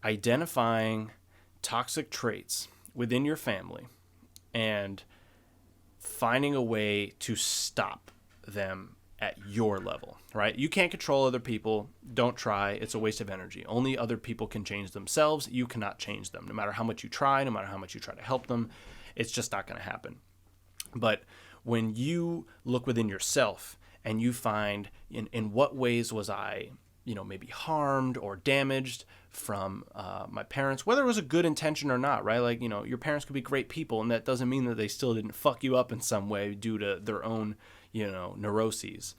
identifying toxic traits within your family and finding a way to stop them at your level, right? You can't control other people. Don't try. It's a waste of energy. Only other people can change themselves. You cannot change them. No matter how much you try, no matter how much you try to help them, it's just not going to happen. But when you look within yourself and you find in what ways was I, maybe harmed or damaged from my parents, whether it was a good intention or not, right? Like, your parents could be great people, and that doesn't mean that they still didn't fuck you up in some way due to their own, neuroses.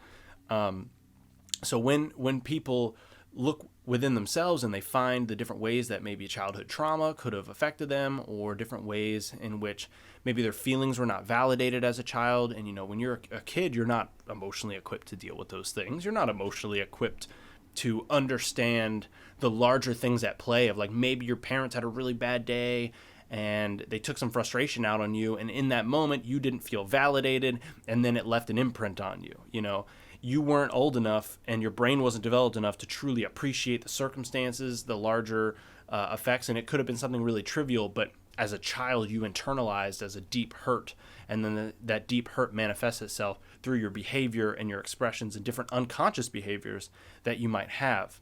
So when people look within themselves and they find the different ways that maybe childhood trauma could have affected them, or different ways in which maybe their feelings were not validated as a child. And, when you're a kid, you're not emotionally equipped to deal with those things. You're not emotionally equipped to understand the larger things at play of, like, maybe your parents had a really bad day and they took some frustration out on you, and in that moment you didn't feel validated, and then it left an imprint on you. You weren't old enough and your brain wasn't developed enough to truly appreciate the circumstances, the larger effects, and it could have been something really trivial, but as a child you internalized as a deep hurt, and then that deep hurt manifests itself through your behavior and your expressions and different unconscious behaviors that you might have.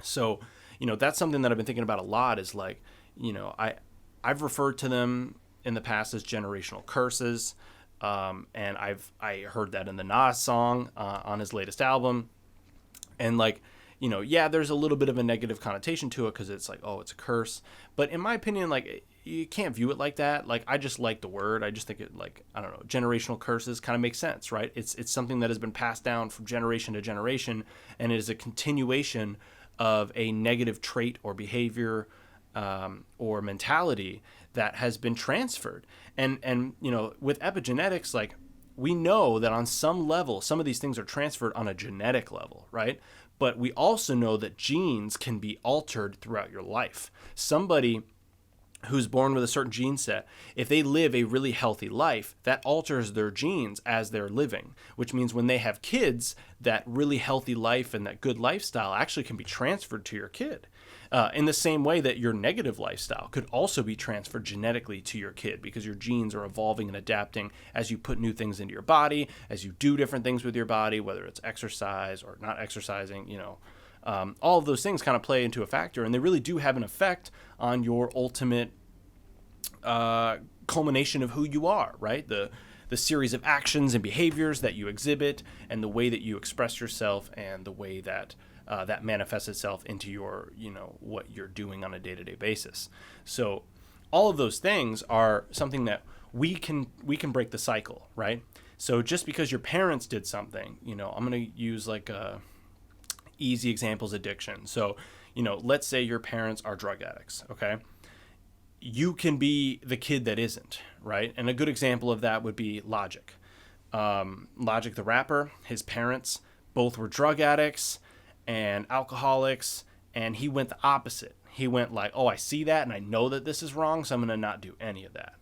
So, that's something that I've been thinking about a lot, is like, I've referred to them in the past as generational curses. And I heard that in the Nas song on his latest album. And like, there's a little bit of a negative connotation to it because it's like, oh, it's a curse. But in my opinion, like, you can't view it like that. Like, I just like the word. I just think it, like, I don't know, generational curses kind of makes sense, right? It's something that has been passed down from generation to generation, and it is a continuation of a negative trait or behavior or mentality that has been transferred. And with epigenetics, like, we know that on some level, some of these things are transferred on a genetic level, right? But we also know that genes can be altered throughout your life. Somebody who's born with a certain gene set, if they live a really healthy life, that alters their genes as they're living, which means when they have kids, that really healthy life and that good lifestyle actually can be transferred to your kid. In the same way that your negative lifestyle could also be transferred genetically to your kid, because your genes are evolving and adapting as you put new things into your body, as you do different things with your body, whether it's exercise or not exercising, all of those things kind of play into a factor, and they really do have an effect on your ultimate culmination of who you are, right? The series of actions and behaviors that you exhibit, and the way that you express yourself, and the way that that manifests itself into your, what you're doing on a day-to-day basis. So all of those things are something that we can break the cycle, right? So just because your parents did something, I'm going to use like easy examples, addiction. So, let's say your parents are drug addicts, okay? You can be the kid that isn't, right? And a good example of that would be Logic. Logic the rapper, his parents both were drug addicts and alcoholics, and he went the opposite. He went like, oh, I see that and I know that this is wrong, so I'm going to not do any of that.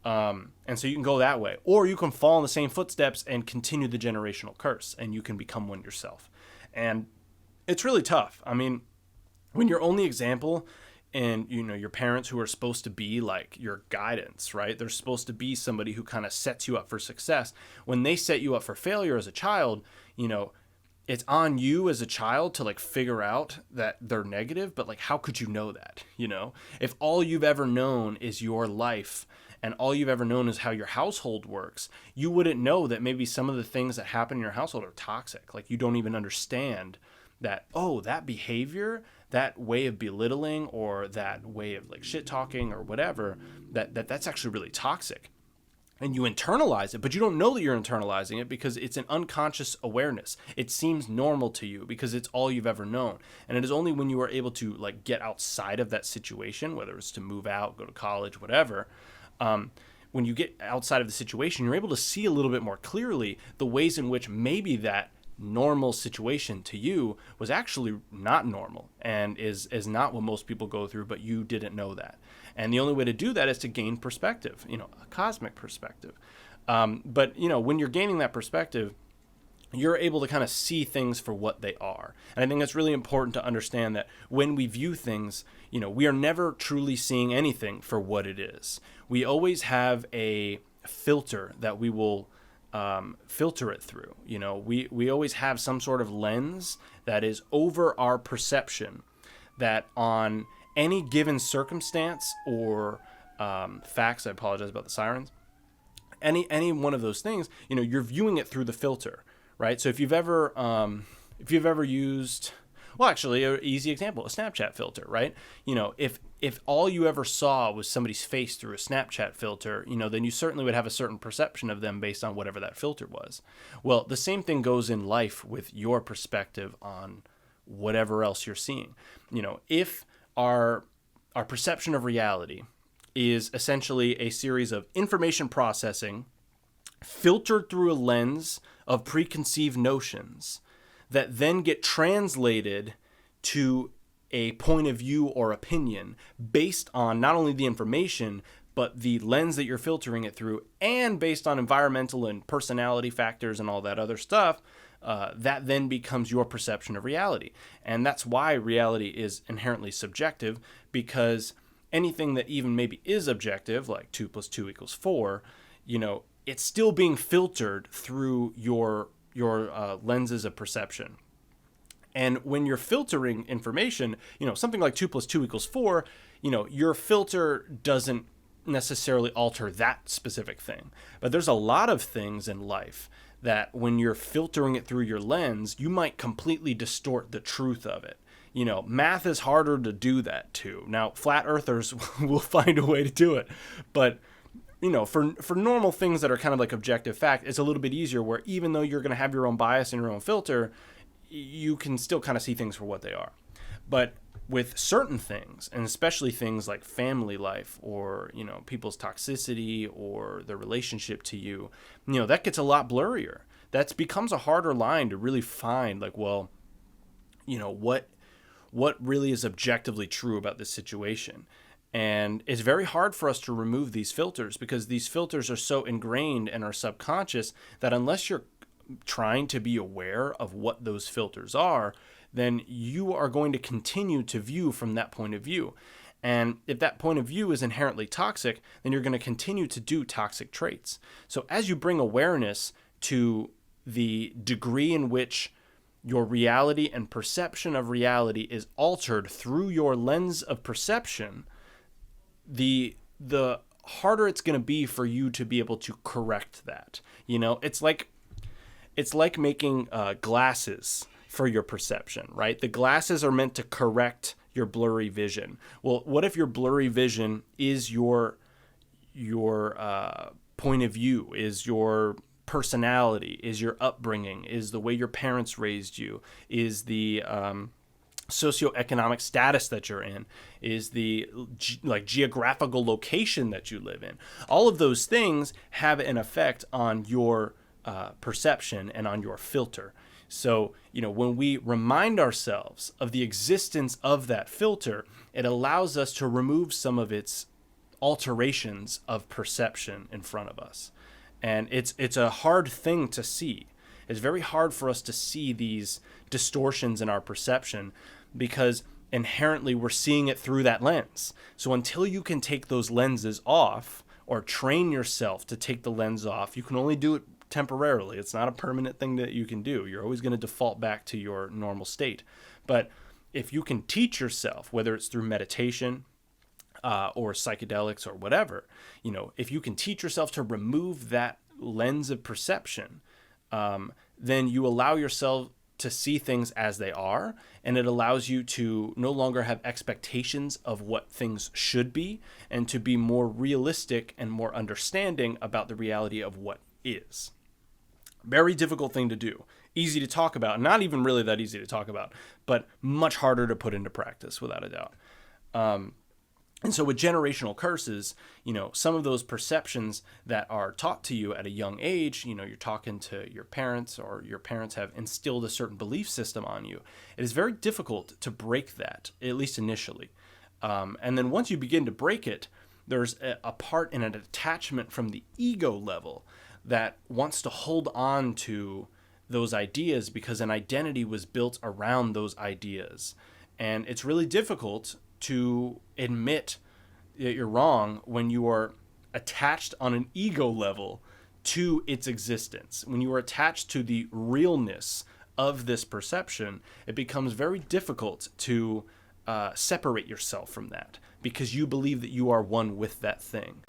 And so you can go that way, or you can fall in the same footsteps and continue the generational curse, and you can become one yourself. And it's really tough. I mean, when your only example and, your parents, who are supposed to be like your guidance, right? They're supposed to be somebody who kind of sets you up for success. When they set you up for failure as a child, it's on you as a child to like figure out that they're negative, but like, how could you know that? If all you've ever known is your life and all you've ever known is how your household works, you wouldn't know that maybe some of the things that happen in your household are toxic. Like, you don't even understand that, oh, that behavior, that way of belittling, or that way of like shit talking or whatever, that's actually really toxic. And you internalize it, but you don't know that you're internalizing it because it's an unconscious awareness. It seems normal to you because it's all you've ever known. And it is only when you are able to like get outside of that situation, whether it's to move out, go to college, whatever, when you get outside of the situation, you're able to see a little bit more clearly the ways in which maybe that normal situation to you was actually not normal and is not what most people go through, but you didn't know that. And the only way to do that is to gain perspective, a cosmic perspective. But when you're gaining that perspective, you're able to kind of see things for what they are. And I think it's really important to understand that when we view things, we are never truly seeing anything for what it is. We always have a filter that we will filter it through. We always have some sort of lens that is over our perception, that on any given circumstance or facts, I apologize about the sirens, any one of those things, you're viewing it through the filter. Right. So if you've ever used, well, actually, an easy example, a Snapchat filter, right? If all you ever saw was somebody's face through a Snapchat filter, then you certainly would have a certain perception of them based on whatever that filter was. Well, the same thing goes in life with your perspective on whatever else you're seeing. If our perception of reality is essentially a series of information processing filtered through a lens of preconceived notions that then get translated to a point of view or opinion based on not only the information, but the lens that you're filtering it through, and based on environmental and personality factors and all that other stuff, that then becomes your perception of reality. And that's why reality is inherently subjective, because anything that even maybe is objective, like 2 + 2 = 4, it's still being filtered through your lenses of perception. And when you're filtering information, something like 2 + 2 = 4, your filter doesn't necessarily alter that specific thing. But there's a lot of things in life that when you're filtering it through your lens, you might completely distort the truth of it. Math is harder to do that too. Now, flat earthers will find a way to do it, but for normal things that are kind of like objective fact, it's a little bit easier, where even though you're going to have your own bias and your own filter, you can still kind of see things for what they are. But with certain things, and especially things like family life or, people's toxicity or their relationship to you, that gets a lot blurrier. That becomes a harder line to really find, like, well, what really is objectively true about this situation. And it's very hard for us to remove these filters, because these filters are so ingrained in our subconscious that unless you're trying to be aware of what those filters are, then you are going to continue to view from that point of view. And if that point of view is inherently toxic, then you're going to continue to do toxic traits. So as you bring awareness to the degree in which your reality and perception of reality is altered through your lens of perception, the harder it's going to be for you to be able to correct that. It's like making glasses for your perception, right? The glasses are meant to correct your blurry vision. Well, what if your blurry vision is your point of view, is your personality, is your upbringing, is the way your parents raised you, is the socioeconomic status that you're in, is the geographical location that you live in. All of those things have an effect on your perception and on your filter. So, when we remind ourselves of the existence of that filter, it allows us to remove some of its alterations of perception in front of us. And it's a hard thing to see. It's very hard for us to see these distortions in our perception, because inherently we're seeing it through that lens. So until you can take those lenses off, or train yourself to take the lens off, you can only do it temporarily. It's not a permanent thing that you can do. You're always going to default back to your normal state. But if you can teach yourself, whether it's through meditation or psychedelics or whatever, if you can teach yourself to remove that lens of perception, then you allow yourself to see things as they are, and it allows you to no longer have expectations of what things should be, and to be more realistic and more understanding about the reality of what is. Very difficult thing to do. Easy to talk about, not even really that easy to talk about, but much harder to put into practice, without a doubt. And so with generational curses, some of those perceptions that are taught to you at a young age, you're talking to your parents, or your parents have instilled a certain belief system on you. It is very difficult to break that, at least initially. And then once you begin to break it, there's a part in an attachment from the ego level that wants to hold on to those ideas because an identity was built around those ideas. And it's really difficult to admit that you're wrong when you are attached on an ego level to its existence. When you are attached to the realness of this perception, it becomes very difficult to separate yourself from that because you believe that you are one with that thing.